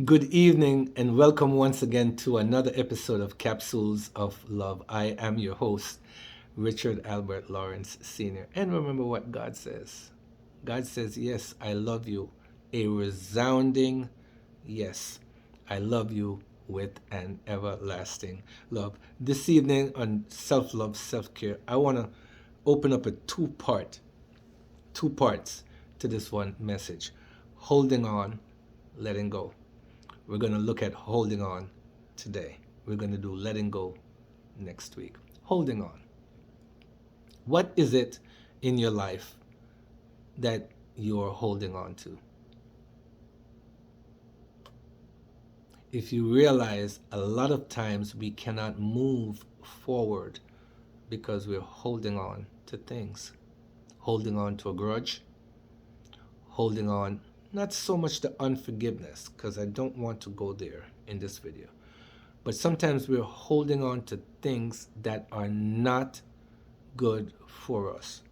Good evening and welcome once again to another episode of Capsules of Love. I am your host, Richard Albert Lawrence Sr. And remember what God says. God says, yes, I love you. A resounding yes. I love you with an everlasting love. This evening on Self Love, Self Care, I want to open up a two parts to this one message: holding on, letting go. We're going to look at holding on today. We're going to do letting go next week. Holding on. What is it in your life that you're holding on to? If you realize a lot of times we cannot move forward because we're holding on to things, holding on to a grudge, holding on, not so much the unforgiveness, because I don't want to go there in this video, but sometimes we're holding on to things that are not good for us.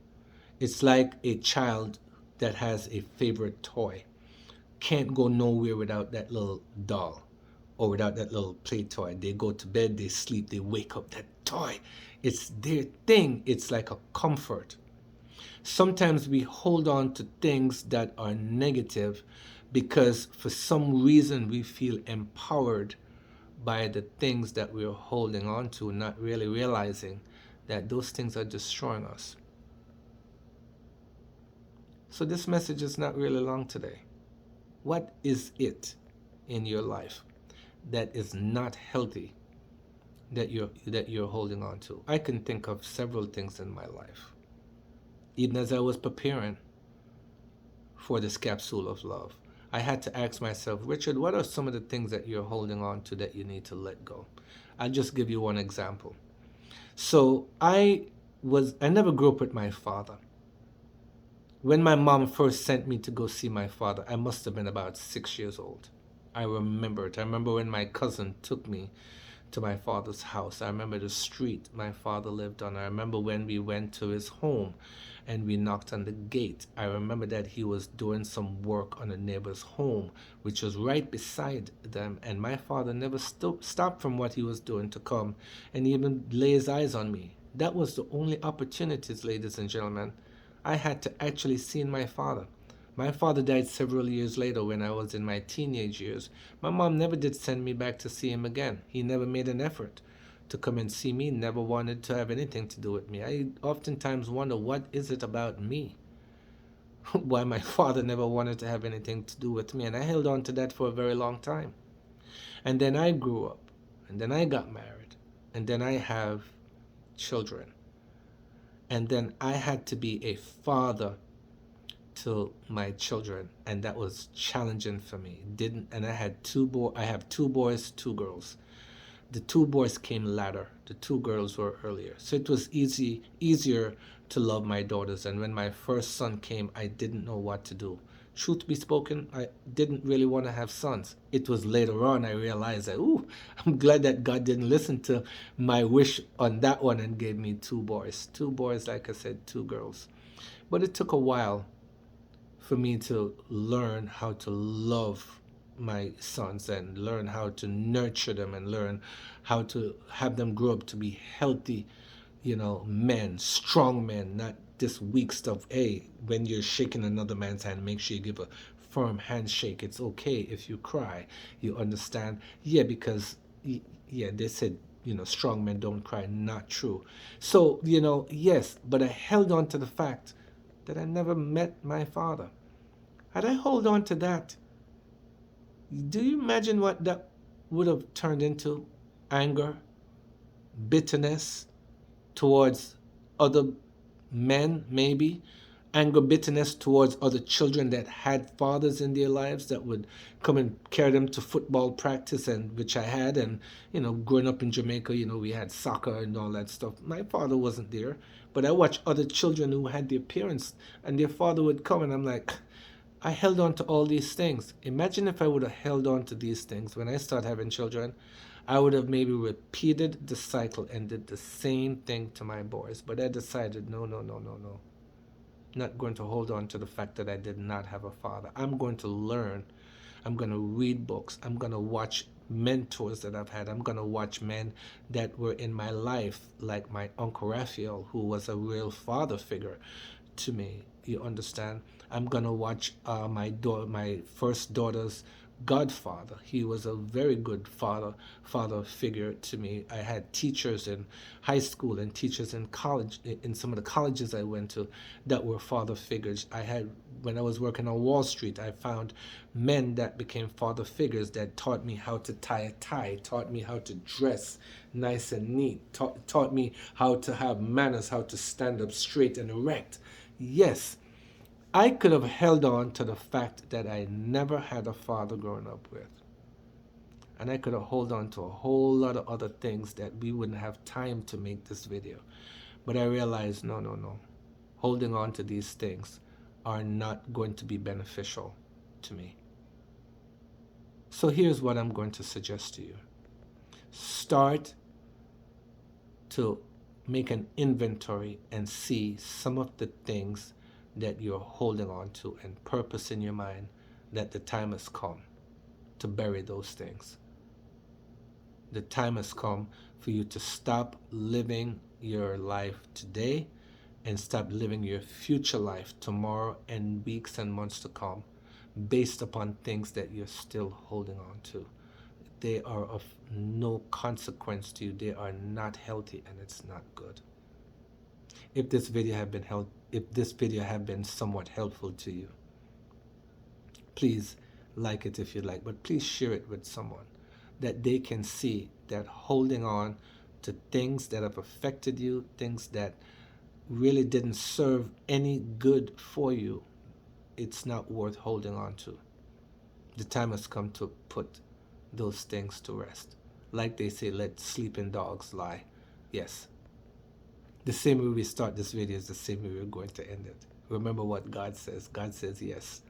It's like a child that has a favorite toy. Can't go nowhere without that little doll or without that little play toy. They go to bed, they sleep, they wake up, that toy. It's their thing. It's like a comfort. Sometimes we hold on to things that are negative because for some reason we feel empowered by the things that we're holding on to, not really realizing that those things are destroying us. So this message is not really long today. What is it in your life that is not healthy that you're holding on to? I can think of several things in my life. Even as I was preparing for this capsule of love, I had to ask myself, Richard, what are some of the things that you're holding on to that you need to let go? I'll just give you one example. So I never grew up with my father. When my mom first sent me to go see my father, I must have been about 6 years old. I remember it. I remember when my cousin took me to my father's house. I remember the street my father lived on. I remember when we went to his home and we knocked on the gate. I remember that he was doing some work on a neighbor's home, which was right beside them. And my father never stopped from what he was doing to come and even lay his eyes on me. That was the only opportunities, ladies and gentlemen, I had to actually see my father. My father died several years later when I was in my teenage years. My mom never did send me back to see him again. He never made an effort to come and see me, never wanted to have anything to do with me. I oftentimes wonder, what is it about me? Why my father never wanted to have anything to do with me. And I held on to that for a very long time. And then I grew up. And then I got married. And then I have children. And then I had to be a father to my children, and that was challenging for me. Didn't and I have two boys, two girls. The two boys came later. The two girls were earlier. So it was easier to love my daughters. And when my first son came, I didn't know what to do. Truth be spoken, I didn't really want to have sons. It was later on I realized that, I'm glad that God didn't listen to my wish on that one and gave me two boys. Two boys, like I said, two girls. But it took a while for me to learn how to love my sons and learn how to nurture them and learn how to have them grow up to be healthy, men, strong men, not this weak stuff. Hey, when you're shaking another man's hand, make sure you give a firm handshake. It's okay if you cry. You understand? Yeah, because, yeah, they said, strong men don't cry. Not true. So, yes, but I held on to the fact that I never met my father. Had I hold on to that, do you imagine what that would have turned into? Anger, bitterness towards other men, maybe. Anger, bitterness towards other children that had fathers in their lives that would come and carry them to football practice, and which I had. And, growing up in Jamaica, we had soccer and all that stuff. My father wasn't there, but I watched other children who had their parents and their father would come, and I'm like, I held on to all these things. Imagine if I would have held on to these things when I start having children. I would have maybe repeated the cycle and did the same thing to my boys. But I decided, no, no, no, no, no. Not going to hold on to the fact that I did not have a father. I'm going to learn. I'm going to read books. I'm going to watch mentors that I've had. I'm going to watch men that were in my life, like my Uncle Raphael, who was a real father figure to me. You understand? I'm going to watch my first daughter's godfather. He was a very good father figure to me. I had teachers in high school and teachers in college, in some of the colleges I went to, that were father figures. I had, when I was working on Wall Street, I found men that became father figures that taught me how to tie a tie, taught me how to dress nice and neat, taught me how to have manners, how to stand up straight and erect. Yes, I could have held on to the fact that I never had a father growing up with. And I could have held on to a whole lot of other things that we wouldn't have time to make this video. But I realized, no, no, no. Holding on to these things are not going to be beneficial to me. So here's what I'm going to suggest to you. Start to make an inventory and see some of the things that you're holding on to, and purpose in your mind that the time has come to bury those things. The time has come for you to stop living your life today and stop living your future life tomorrow and weeks and months to come based upon things that you're still holding on to. They are of no consequence to you. They are not healthy, and it's not good. If this video have been somewhat helpful to you, please like it if you like, but please share it with someone that they can see that holding on to things that have affected you, things that really didn't serve any good for you, it's not worth holding on to. The time has come to put those things to rest. Like they say, let sleeping dogs lie. Yes. The same way we start this video is the same way we're going to end it. Remember what God says. God says, yes,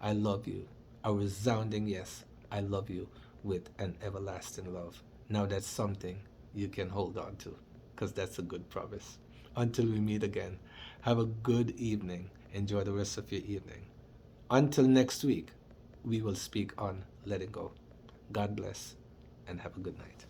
I love you. A resounding yes, I love you with an everlasting love. Now that's something you can hold on to, because that's a good promise. Until we meet again, have a good evening. Enjoy the rest of your evening. Until next week, we will speak on letting go. God bless and have a good night.